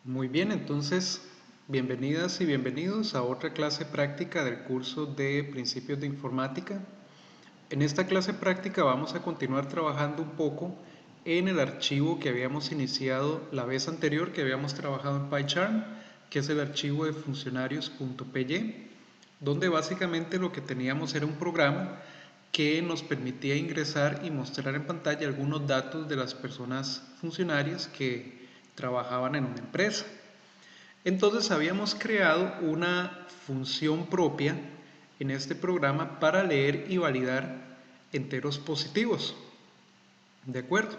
Muy bien, entonces, bienvenidas y bienvenidos a otra clase práctica del curso de Principios de Informática. En esta clase práctica vamos a continuar trabajando un poco en el archivo que habíamos iniciado la vez anterior, que habíamos trabajado en PyCharm, que es el archivo de funcionarios.py, donde básicamente lo que teníamos era un programa que nos permitía ingresar y mostrar en pantalla algunos datos de las personas funcionarias que trabajaban en una empresa. Entonces habíamos creado una función propia en este programa para leer y validar enteros positivos. ¿De acuerdo?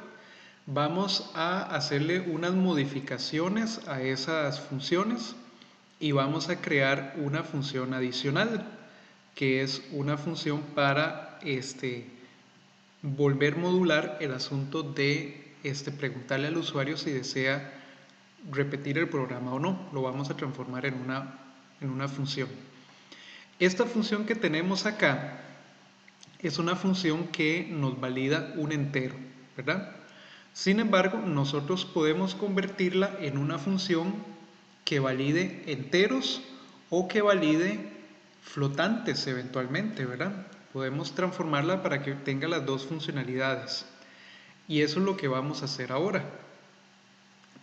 Vamos a hacerle unas modificaciones a esas funciones y vamos a crear una función adicional, que es una función para volver modular el asunto de preguntarle al usuario si desea repetir el programa o no. Lo vamos a transformar en una función. Esta función que tenemos acá es una función que nos valida un entero, ¿verdad? Sin embargo, nosotros podemos convertirla en una función que valide enteros o que valide flotantes eventualmente, ¿verdad? Podemos transformarla para que tenga las dos funcionalidades. Y eso es lo que vamos a hacer ahora.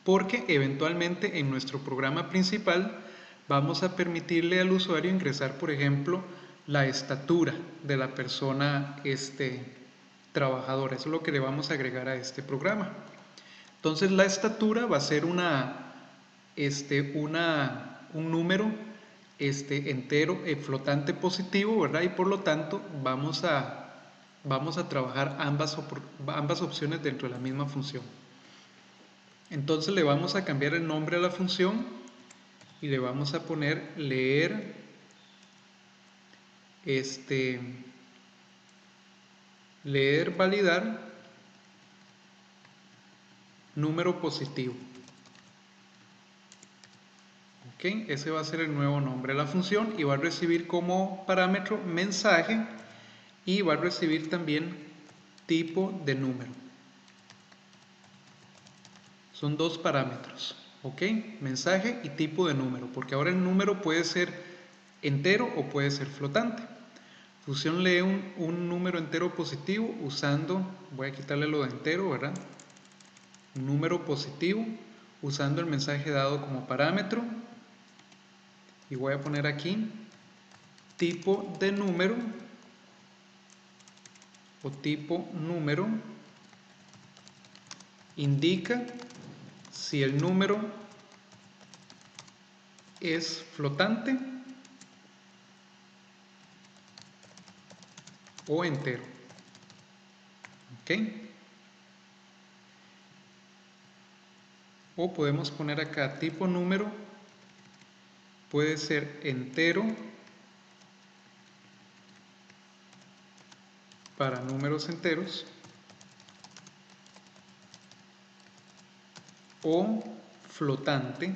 Porque eventualmente en nuestro programa principal vamos a permitirle al usuario ingresar, por ejemplo, la estatura de la persona trabajadora. Eso es lo que le vamos a agregar a este programa. Entonces la estatura va a ser un número entero flotante positivo, ¿verdad? Y por lo tanto vamos a trabajar ambas opciones dentro de la misma función. Entonces le vamos a cambiar el nombre a la función y le vamos a poner leer validar número positivo. ¿Ok? Ese va a ser el nuevo nombre de la función y va a recibir como parámetro mensaje y va a recibir también tipo de número. Son dos parámetros, ¿ok? Mensaje y tipo de número, porque ahora el número puede ser entero o puede ser flotante. Función lee un número entero positivo usando, voy a quitarle lo de entero, ¿verdad? Un número positivo usando el mensaje dado como parámetro. Y voy a poner aquí tipo de número o tipo número indica si el número es flotante o entero. ¿Ok? O podemos poner acá tipo número, puede ser entero para números enteros o flotante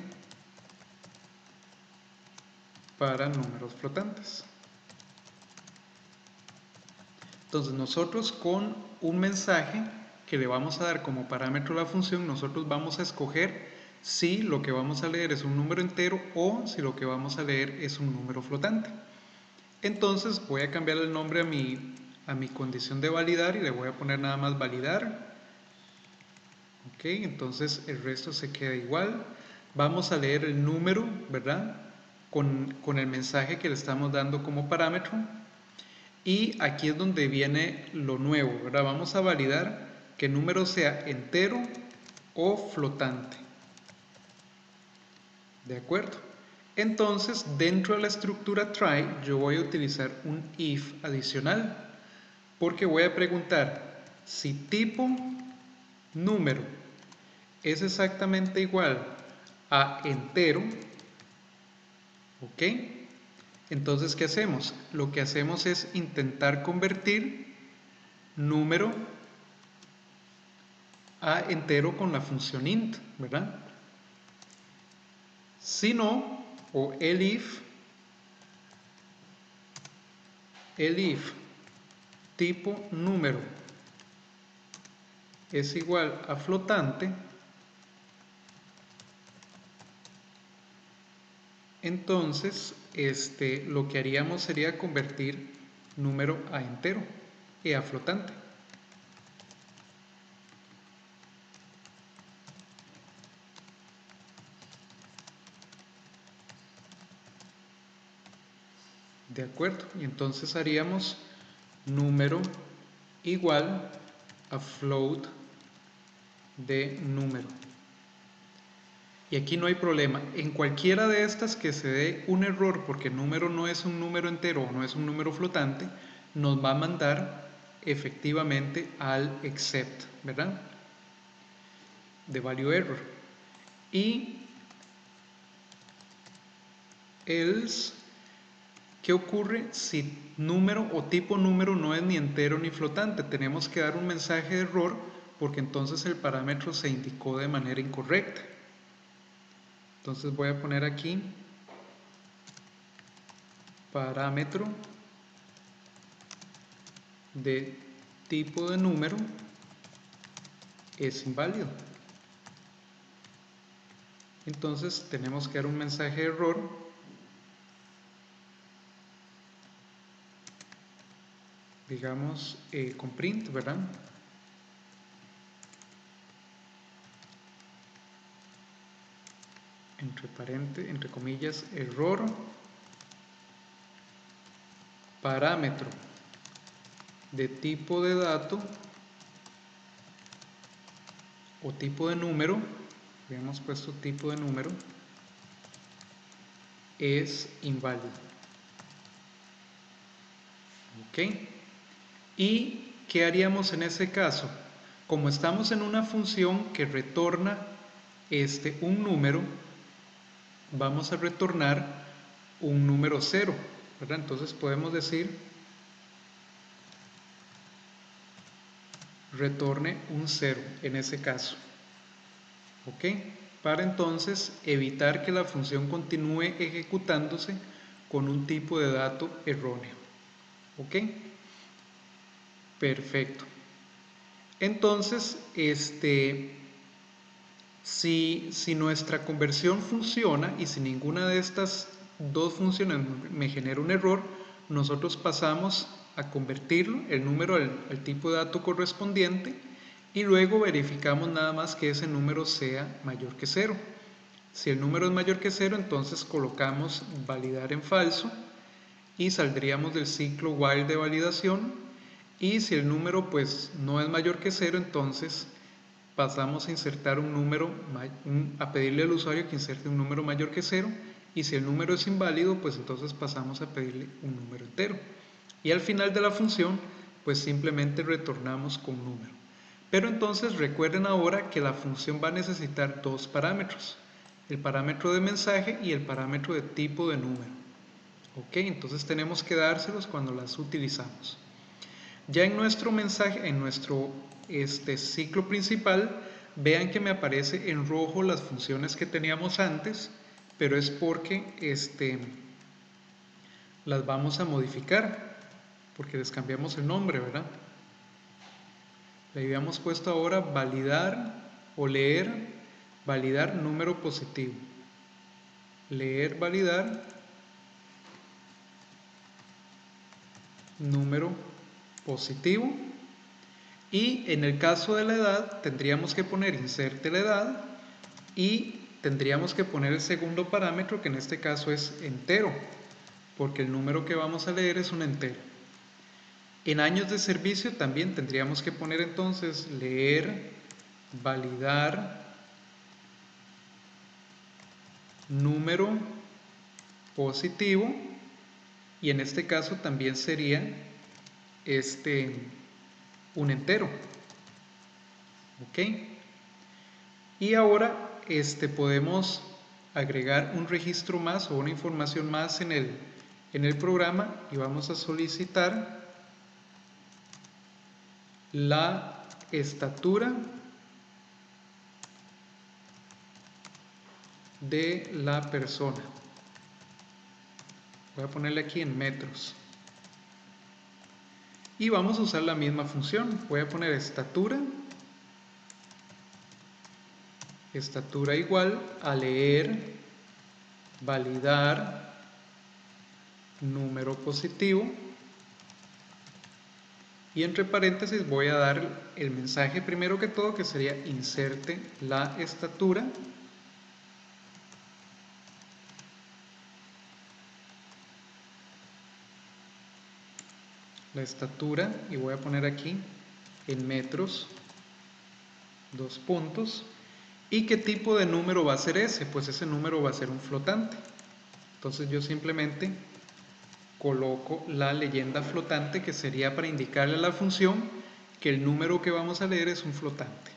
para números flotantes. Entonces nosotros con un mensaje que le vamos a dar como parámetro a la función, nosotros vamos a escoger si lo que vamos a leer es un número entero o si lo que vamos a leer es un número flotante. Entonces voy a cambiar el nombre a mi condición de validar y le voy a poner nada más validar. Ok, entonces el resto se queda igual. Vamos a leer el número, ¿verdad? Con el mensaje que le estamos dando como parámetro. Y aquí es donde viene lo nuevo, ¿verdad? Vamos a validar que el número sea entero o flotante. ¿De acuerdo? Entonces, dentro de la estructura try, yo voy a utilizar un if adicional, porque voy a preguntar si tipo número es exactamente igual a entero, ¿ok? Entonces, ¿qué hacemos? Lo que hacemos es intentar convertir número a entero con la función int, ¿verdad? Si no, o elif tipo número es igual a flotante, entonces lo que haríamos sería convertir número a entero y a flotante. De acuerdo, y entonces haríamos número igual a float de número. Y aquí no hay problema. En cualquiera de estas que se dé un error porque número no es un número entero o no es un número flotante, nos va a mandar efectivamente al except, ¿verdad? De value error. Y else, ¿qué ocurre si número o tipo número no es ni entero ni flotante? Tenemos que dar un mensaje de error porque entonces el parámetro se indicó de manera incorrecta. Entonces voy a poner aquí parámetro de tipo de número es inválido. Entonces tenemos que dar un mensaje de error digamos con print, ¿verdad? Entre comillas, error parámetro de tipo de dato o tipo de número, habíamos puesto tipo de número, es inválido. ¿Ok? ¿Y qué haríamos en ese caso? Como estamos en una función que retorna un número, vamos a retornar un número 0, ¿verdad? Entonces podemos decir retorne un 0 en ese caso. ¿Ok? Para entonces evitar que la función continúe ejecutándose con un tipo de dato erróneo. ¿Ok? Perfecto. Entonces, si nuestra conversión funciona y si ninguna de estas dos funciones me genera un error, nosotros pasamos a convertirlo, el número al tipo de dato correspondiente, y luego verificamos nada más que ese número sea mayor que 0. Si el número es mayor que 0, entonces colocamos validar en falso y saldríamos del ciclo while de validación. Y si el número pues no es mayor que 0, entonces pasamos a insertar un número, a pedirle al usuario que inserte un número mayor que 0, y si el número es inválido, pues entonces pasamos a pedirle un número entero. Y al final de la función, pues simplemente retornamos con un número. Pero entonces recuerden ahora que la función va a necesitar dos parámetros, el parámetro de mensaje y el parámetro de tipo de número. Ok, entonces tenemos que dárselos cuando las utilizamos. Ya en nuestro mensaje, en nuestro ciclo principal, vean que me aparece en rojo las funciones que teníamos antes, pero es porque las vamos a modificar, porque les cambiamos el nombre, ¿verdad? Le habíamos puesto ahora validar o leer, validar número positivo. Leer, validar número positivo. Y en el caso de la edad tendríamos que poner inserte la edad y tendríamos que poner el segundo parámetro, que en este caso es entero, porque el número que vamos a leer es un entero. En años de servicio también tendríamos que poner entonces leer, validar número positivo, y en este caso también sería un entero. ¿Ok? Y ahora podemos agregar un registro más o una información más en el programa, y vamos a solicitar la estatura de la persona. Voy a ponerle aquí en metros. Y vamos a usar la misma función. Voy a poner estatura igual a leer validar número positivo, y entre paréntesis voy a dar el mensaje primero que todo, que sería inserte la estatura, y voy a poner aquí en metros, 2 puntos. ¿Y qué tipo de número va a ser ese? Pues ese número va a ser un flotante. Entonces yo simplemente coloco la leyenda flotante, que sería para indicarle a la función que el número que vamos a leer es un flotante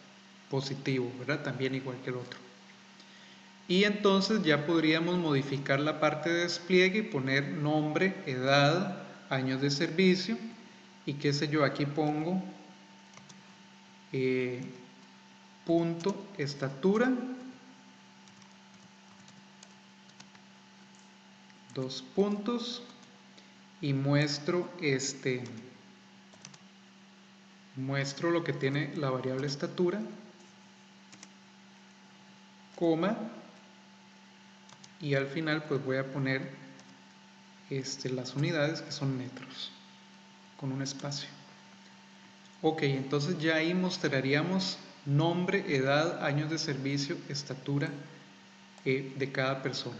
positivo, ¿verdad? También igual que el otro. Y entonces ya podríamos modificar la parte de despliegue y poner nombre, edad, años de servicio, y qué sé yo, aquí pongo punto estatura, 2 puntos, y muestro lo que tiene la variable estatura, coma, y al final pues voy a poner las unidades, que son metros, con un espacio. Ok, entonces ya ahí mostraríamos nombre, edad, años de servicio, estatura de cada persona.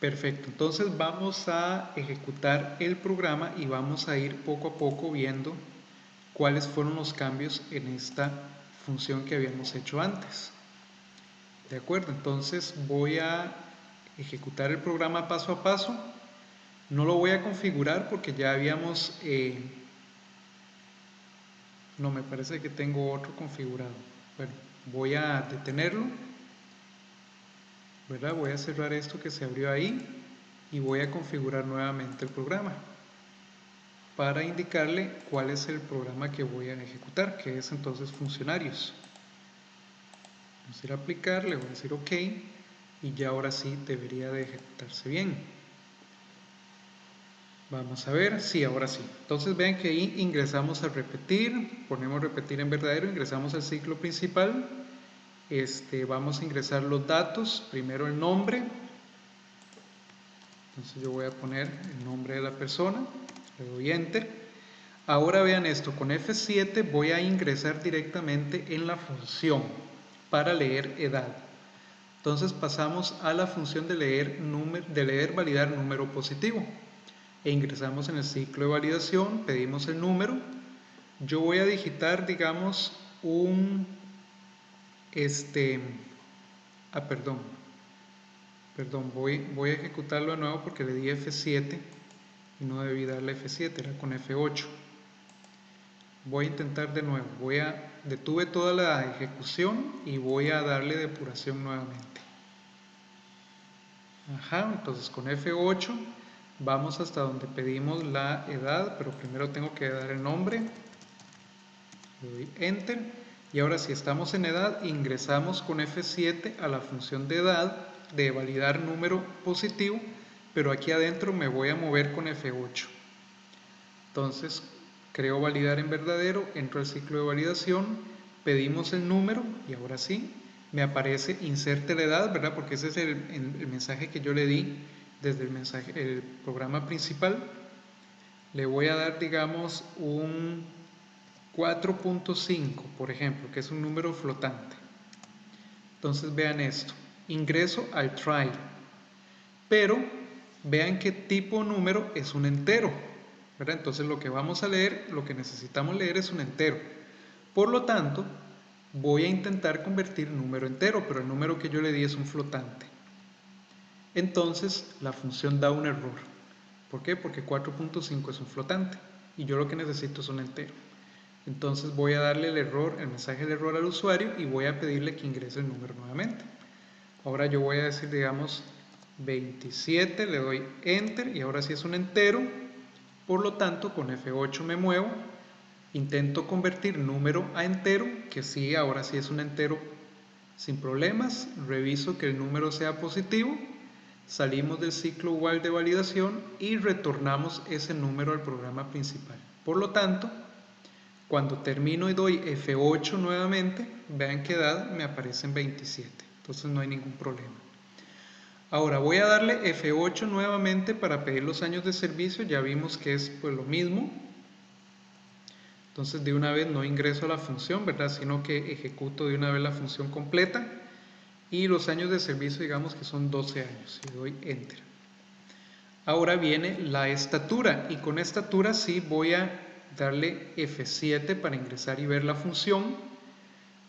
Perfecto, entonces vamos a ejecutar el programa y vamos a ir poco a poco viendo cuáles fueron los cambios en esta función que habíamos hecho antes. De acuerdo, entonces voy a ejecutar el programa paso a paso. No lo voy a configurar porque ya habíamos... no, me parece que tengo otro configurado. Bueno, voy a detenerlo, ¿verdad? Voy a cerrar esto que se abrió ahí y voy a configurar nuevamente el programa para indicarle cuál es el programa que voy a ejecutar, que es entonces funcionarios. Vamos a ir a aplicar, le voy a decir OK y ya ahora sí debería de ejecutarse bien. Vamos a ver, sí, ahora sí. Entonces vean que ahí ingresamos a repetir, ponemos repetir en verdadero, ingresamos al ciclo principal. Vamos a ingresar los datos, primero el nombre. Entonces yo voy a poner el nombre de la persona, le doy Enter. Ahora vean esto, con F7 voy a ingresar directamente en la función para leer edad. Entonces pasamos a la función de leer validar número positivo. E ingresamos en el ciclo de validación, pedimos el número. Yo voy a digitar, digamos, perdón, voy a ejecutarlo de nuevo porque le di F7 y no debí darle F7, era con F8. Voy a intentar de nuevo, detuve toda la ejecución y voy a darle depuración nuevamente. Entonces con F8 vamos hasta donde pedimos la edad, pero primero tengo que dar el nombre. Le doy Enter. Y ahora si estamos en edad, ingresamos con F7 a la función de edad, de validar número positivo, pero aquí adentro me voy a mover con F8. Entonces, creo validar en verdadero, entro al ciclo de validación, pedimos el número y ahora sí, me aparece inserte la edad, ¿verdad? Porque ese es el mensaje que yo le di desde el programa principal. Le voy a dar, digamos, un 4.5, por ejemplo, que es un número flotante. Entonces vean esto, ingreso al try, pero vean qué tipo de número es un entero, ¿verdad? Entonces lo que vamos a leer, lo que necesitamos leer es un entero. Por lo tanto, voy a intentar convertir número entero, pero el número que yo le di es un flotante. Entonces la función da un error. ¿Por qué? Porque 4.5 es un flotante y yo lo que necesito es un entero. Entonces voy a darle el mensaje de error al usuario y voy a pedirle que ingrese el número nuevamente. Ahora yo voy a decir, digamos, 27, le doy Enter y ahora sí es un entero. Por lo tanto, con F8 me muevo, intento convertir número a entero, que sí, ahora sí es un entero sin problemas. Reviso que el número sea positivo, salimos del ciclo while de validación y retornamos ese número al programa principal. Por lo tanto, cuando termino y doy F8 nuevamente, vean que edad me aparece en 27. Entonces no hay ningún problema. Ahora voy a darle F8 nuevamente para pedir los años de servicio. Ya vimos que es pues lo mismo. Entonces de una vez no ingreso a la función, ¿verdad? Sino que ejecuto de una vez la función completa. Y los años de servicio digamos que son 12 años. Y doy Enter. Ahora viene la estatura. Y con estatura sí voy a darle F7 para ingresar y ver la función.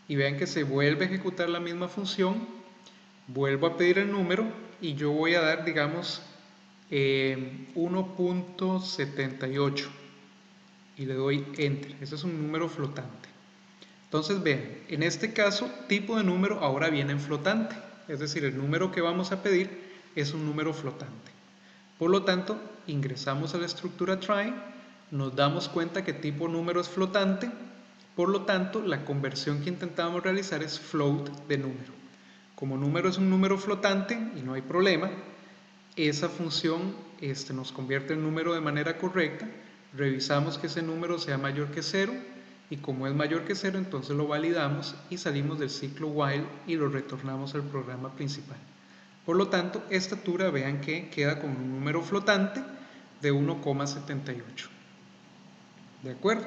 Y vean que se vuelve a ejecutar la misma función. Vuelvo a pedir el número y yo voy a dar, digamos, 1.78 y le doy Enter. Ese es un número flotante. Entonces vean, en este caso, tipo de número ahora viene en flotante. Es decir, el número que vamos a pedir es un número flotante. Por lo tanto, ingresamos a la estructura try, nos damos cuenta que tipo número es flotante. Por lo tanto, la conversión que intentamos realizar es float de número. Como número es un número flotante y no hay problema, esa función nos convierte el número de manera correcta, revisamos que ese número sea mayor que 0 y como es mayor que 0 entonces lo validamos y salimos del ciclo while y lo retornamos al programa principal. Por lo tanto, estatura vean que queda como un número flotante de 1,78. ¿De acuerdo?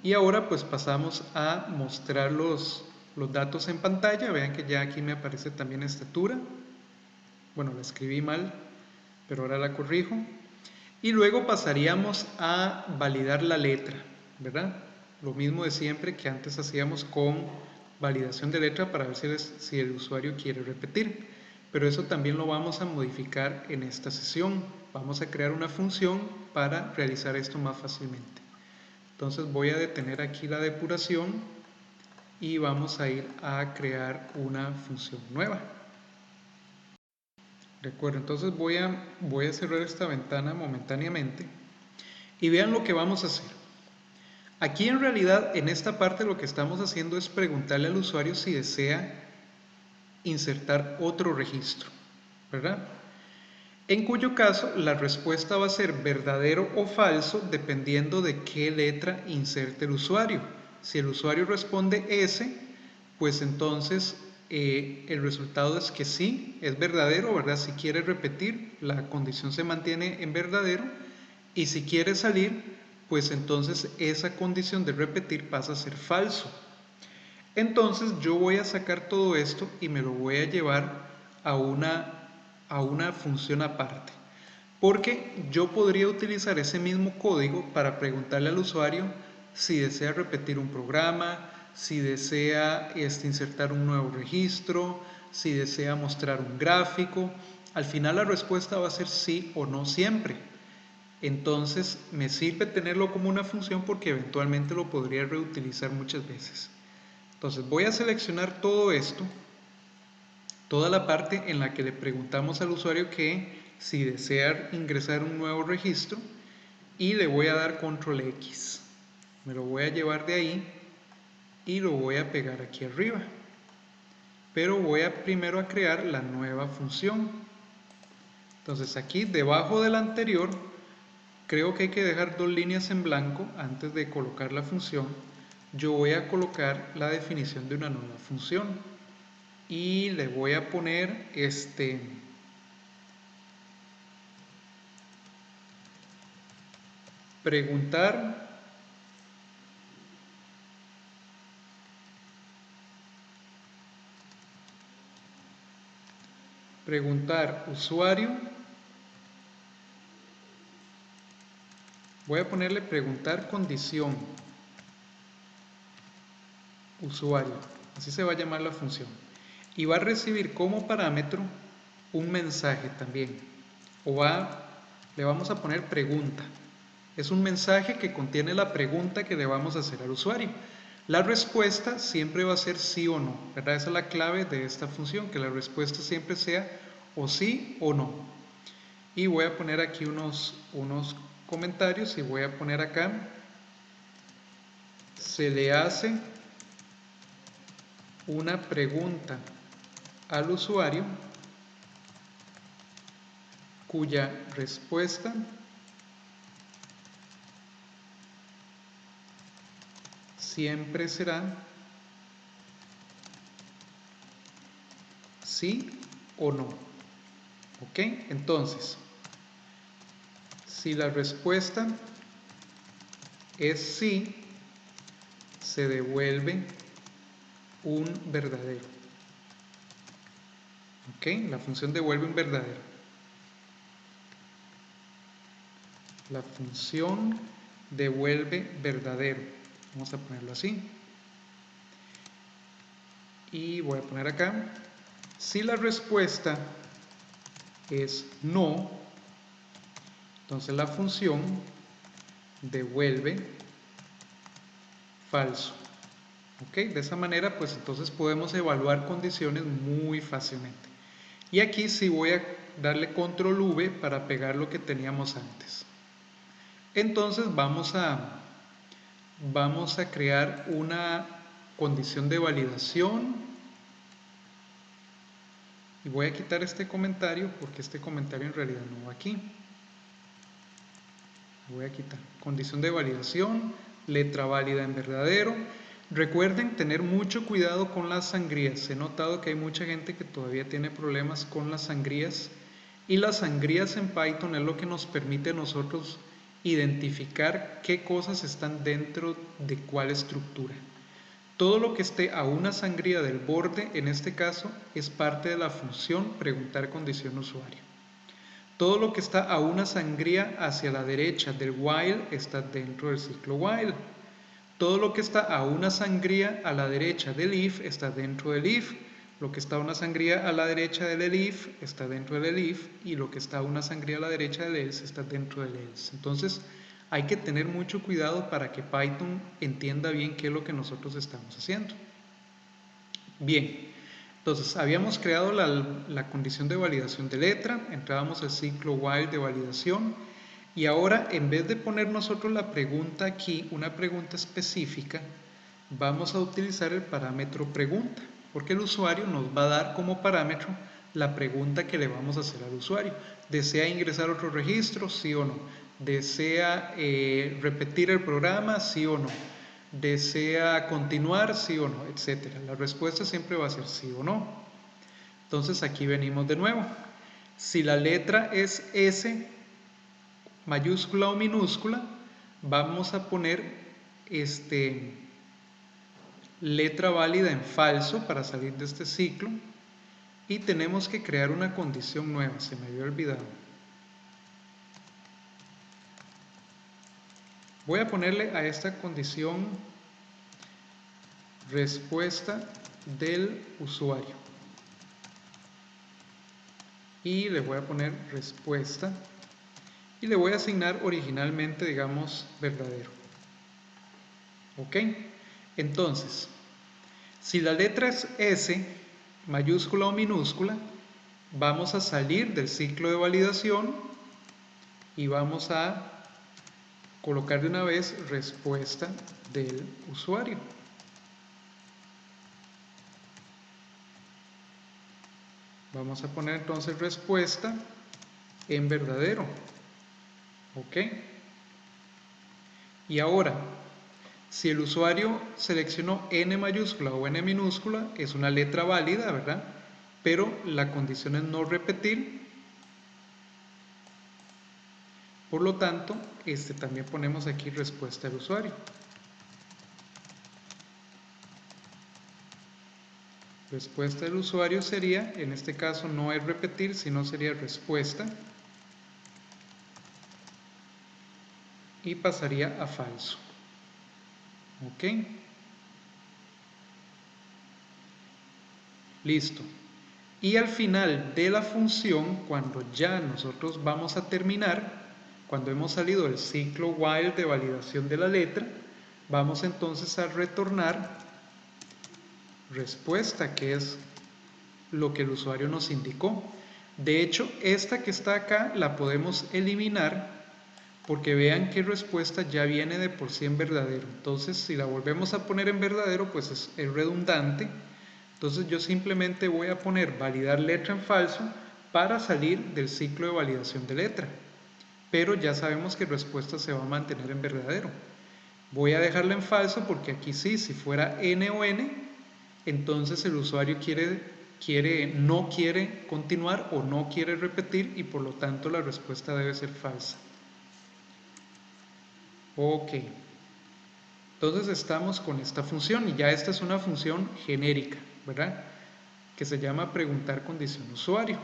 Y ahora pues pasamos a mostrar los datos en pantalla. Vean que ya aquí me aparece también estatura. Bueno, la escribí mal, pero ahora la corrijo. Y luego pasaríamos a validar la letra, ¿verdad? Lo mismo de siempre que antes hacíamos con validación de letra para ver si el usuario quiere repetir. Pero eso también lo vamos a modificar en esta sesión. Vamos a crear una función para realizar esto más fácilmente. Entonces voy a detener aquí la depuración y vamos a ir a crear una función nueva. Recuerdo, entonces voy a cerrar esta ventana momentáneamente y vean lo que vamos a hacer. Aquí en realidad en esta parte lo que estamos haciendo es preguntarle al usuario si desea insertar otro registro, ¿verdad? En cuyo caso la respuesta va a ser verdadero o falso dependiendo de qué letra inserte el usuario. Si el usuario responde S, pues entonces el resultado es que sí, es verdadero, ¿verdad? Si quiere repetir, la condición se mantiene en verdadero y si quiere salir, pues entonces esa condición de repetir pasa a ser falso. Entonces yo voy a sacar todo esto y me lo voy a llevar a una función aparte. Porque yo podría utilizar ese mismo código para preguntarle al usuario si desea repetir un programa, si desea insertar un nuevo registro, si desea mostrar un gráfico. Al final la respuesta va a ser sí o no siempre. Entonces me sirve tenerlo como una función porque eventualmente lo podría reutilizar muchas veces. Entonces voy a seleccionar todo esto, toda la parte en la que le preguntamos al usuario que si desea ingresar un nuevo registro y le voy a dar control X. Me lo voy a llevar de ahí y lo voy a pegar aquí arriba. Pero voy primero a crear la nueva función. Entonces aquí debajo de la anterior creo que hay que dejar dos líneas en blanco antes de colocar la función. Yo voy a colocar la definición de una nueva función y le voy a poner preguntar usuario. Voy a ponerle preguntar condición usuario, así se va a llamar la función, y va a recibir como parámetro un mensaje también, le vamos a poner pregunta. Es un mensaje que contiene la pregunta que le vamos a hacer al usuario. La respuesta siempre va a ser sí o no, ¿verdad? Esa es la clave de esta función, que la respuesta siempre sea o sí o no. Y voy a poner aquí unos comentarios y voy a poner acá: se le hace una pregunta al usuario cuya respuesta siempre será sí o no. Ok, entonces, si la respuesta es sí, se devuelve un verdadero. Ok, la función devuelve un verdadero. La función devuelve verdadero. Vamos a ponerlo así. Y voy a poner acá. Si la respuesta es no, entonces la función devuelve falso. ¿Ok? De esa manera, pues entonces podemos evaluar condiciones muy fácilmente. Y aquí sí voy a darle control V para pegar lo que teníamos antes. Entonces vamos a crear una condición de validación. Y voy a quitar este comentario porque este comentario en realidad no va aquí. Voy a quitar. Condición de validación, letra válida en verdadero. Recuerden tener mucho cuidado con las sangrías. He notado que hay mucha gente que todavía tiene problemas con las sangrías. Y las sangrías en Python es lo que nos permite a nosotros identificar qué cosas están dentro de cuál estructura. Todo lo que esté a una sangría del borde, en este caso, es parte de la función preguntar condición usuario. Todo lo que está a una sangría hacia la derecha del while está dentro del ciclo while. Todo lo que está a una sangría a la derecha del if está dentro del if. Lo que está a una sangría a la derecha del elif está dentro del elif. Y lo que está a una sangría a la derecha del else está dentro del else. Entonces hay que tener mucho cuidado para que Python entienda bien qué es lo que nosotros estamos haciendo. Bien. Entonces, habíamos creado la condición de validación de letra, entrábamos al ciclo while de validación y ahora en vez de poner nosotros la pregunta aquí, una pregunta específica, vamos a utilizar el parámetro pregunta, porque el usuario nos va a dar como parámetro la pregunta que le vamos a hacer al usuario. ¿Desea ingresar otro registro? Sí o no. ¿Desea repetir el programa? Sí o no. ¿Desea continuar? Sí o no, etcétera. La respuesta siempre va a ser sí o no. Entonces aquí venimos de nuevo. Si la letra es S, mayúscula o minúscula, vamos a poner letra válida en falso para salir de este ciclo. Y tenemos que crear una condición nueva, se me había olvidado. Voy a ponerle a esta condición respuesta del usuario. Y le voy a poner respuesta. Y le voy a asignar originalmente, digamos, verdadero. ¿Ok? Entonces, si la letra es S, mayúscula o minúscula, vamos a salir del ciclo de validación y vamos a colocar de una vez respuesta del usuario. Vamos a poner entonces respuesta en verdadero. ¿Ok? Y ahora, si el usuario seleccionó N mayúscula o N minúscula, es una letra válida, ¿verdad? Pero la condición es no repetir. Por lo tanto, también ponemos aquí respuesta del usuario. Respuesta del usuario sería, en este caso no es repetir, sino sería respuesta. Y pasaría a falso. ¿Ok? Listo. Y al final de la función, cuando ya nosotros vamos a terminar, cuando hemos salido del ciclo while de validación de la letra, vamos entonces a retornar respuesta, que es lo que el usuario nos indicó. De hecho, esta que está acá la podemos eliminar porque vean que respuesta ya viene de por sí en verdadero. Entonces, si la volvemos a poner en verdadero, pues es redundante. Entonces yo simplemente voy a poner validar letra en falso para salir del ciclo de validación de letra. Pero ya sabemos que respuesta se va a mantener en verdadero. Voy a dejarla en falso porque aquí sí, si fuera N o N, entonces el usuario quiere no quiere continuar o no quiere repetir y por lo tanto la respuesta debe ser falsa. Ok, entonces estamos con esta función y ya esta es una función genérica, ¿verdad? Que se llama preguntar condición usuario.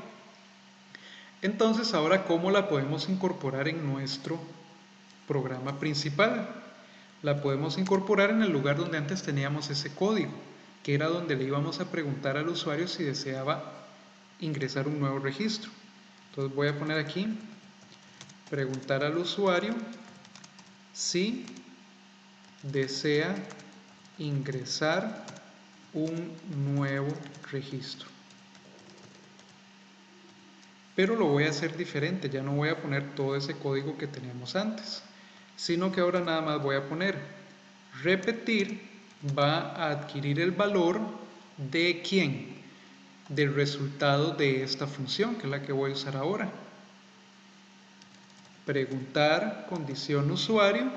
Entonces ahora, ¿cómo la podemos incorporar en nuestro programa principal? La podemos incorporar en el lugar donde antes teníamos ese código, que era donde le íbamos a preguntar al usuario si deseaba ingresar un nuevo registro. Entonces voy a poner aquí, preguntar al usuario si desea ingresar un nuevo registro. Pero lo voy a hacer diferente, ya no voy a poner todo ese código que teníamos antes, sino que ahora nada más voy a poner repetir va a adquirir el valor de ¿quién? Del resultado de esta función, que es la que voy a usar ahora. Preguntar condición usuario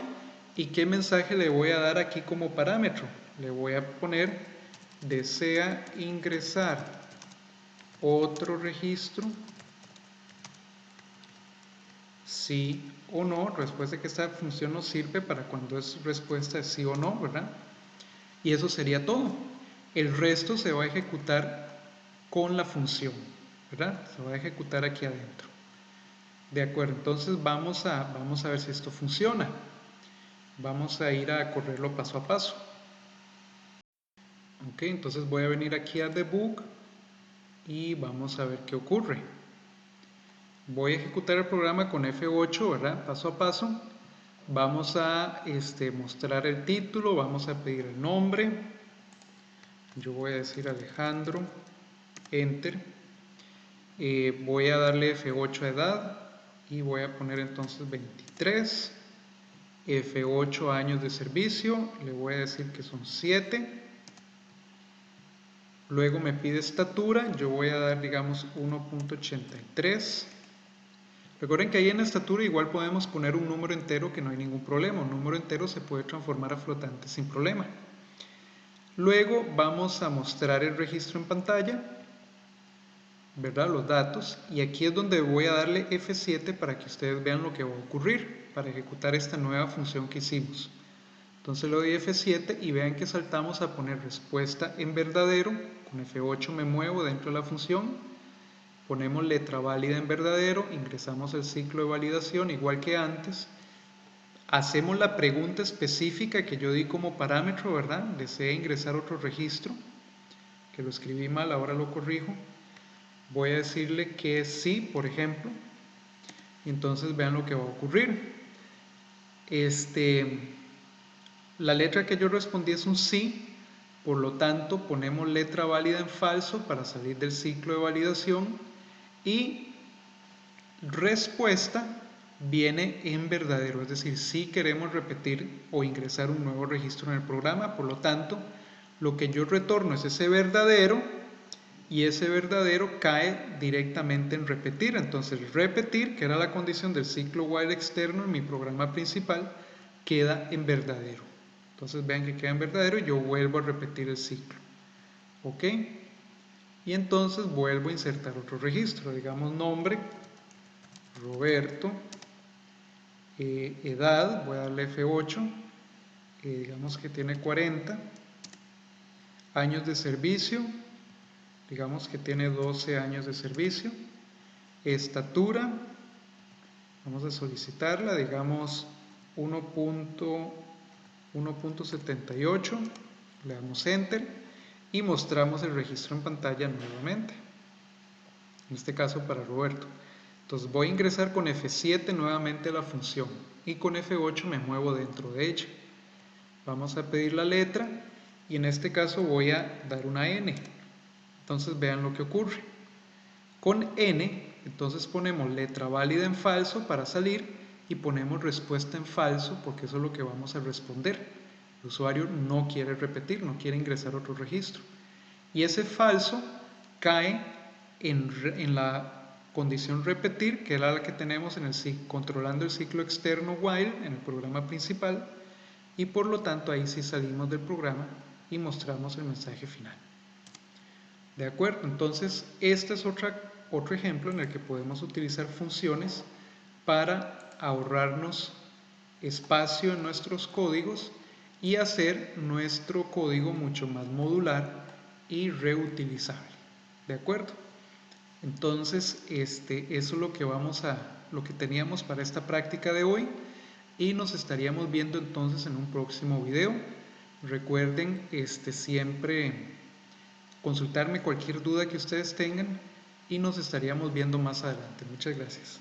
y qué mensaje le voy a dar aquí como parámetro. Le voy a poner desea ingresar otro registro, sí o no. Respuesta que esta función nos sirve para cuando es respuesta de sí o no, ¿verdad? Y eso sería todo. El resto se va a ejecutar con la función, ¿verdad? Se va a ejecutar aquí adentro. De acuerdo, entonces vamos a ver si esto funciona. Vamos a ir a correrlo paso a paso. Ok, entonces voy a venir aquí a debug y vamos a ver qué ocurre. Voy a ejecutar el programa con F8, ¿verdad? Paso a paso. Vamos a mostrar el título, vamos a pedir el nombre. Yo voy a decir Alejandro, Enter. Voy a darle F8 a edad y voy a poner entonces 23. F8 años de servicio, le voy a decir que son 7. Luego me pide estatura, yo voy a dar digamos 1.83. Recuerden que ahí en la estatura igual podemos poner un número entero, que no hay ningún problema. Un número entero se puede transformar a flotante sin problema. Luego vamos a mostrar el registro en pantalla, ¿verdad? Los datos, y aquí es donde voy a darle F7 para que ustedes vean lo que va a ocurrir para ejecutar esta nueva función que hicimos. Entonces le doy F7 y vean que saltamos a poner respuesta en verdadero. Con F8 me muevo dentro de la función, ponemos letra válida en verdadero, ingresamos el ciclo de validación igual que antes, hacemos la pregunta específica que yo di como parámetro, ¿verdad? Desea ingresar otro registro, que lo escribí mal, ahora lo corrijo. Voy a decirle que sí, por ejemplo, y entonces vean lo que va a ocurrir. La letra que yo respondí es un sí, por lo tanto ponemos letra válida en falso para salir del ciclo de validación y respuesta viene en verdadero, es decir, si queremos repetir o ingresar un nuevo registro en el programa. Por lo tanto, lo que yo retorno es ese verdadero y ese verdadero cae directamente en repetir. Entonces repetir, que era la condición del ciclo while externo en mi programa principal, queda en verdadero. Entonces vean que queda en verdadero y yo vuelvo a repetir el ciclo. ¿Ok? Y entonces vuelvo a insertar otro registro, digamos nombre, Roberto, edad, voy a darle F8, digamos que tiene 40, años de servicio, digamos que tiene 12 años de servicio, estatura, vamos a solicitarla, digamos 1.78, le damos Enter y mostramos el registro en pantalla nuevamente, en este caso para Roberto. Entonces voy a ingresar con F7 nuevamente la función y con F8 me muevo dentro de ella. Vamos a pedir la letra y en este caso voy a dar una N. Entonces vean lo que ocurre. Con N, entonces ponemos letra válida en falso para salir y ponemos respuesta en falso porque eso es lo que vamos a responder. El usuario no quiere repetir, no quiere ingresar otro registro. Y ese falso cae en la condición repetir, que era la que tenemos en controlando el ciclo externo while en el programa principal, y por lo tanto ahí sí salimos del programa y mostramos el mensaje final. ¿De acuerdo? Entonces, este es otro ejemplo en el que podemos utilizar funciones para ahorrarnos espacio en nuestros códigos y hacer nuestro código mucho más modular y reutilizable. ¿De acuerdo? Entonces, eso es lo que teníamos para esta práctica de hoy y nos estaríamos viendo entonces en un próximo video. Recuerden siempre consultarme cualquier duda que ustedes tengan y nos estaríamos viendo más adelante. Muchas gracias.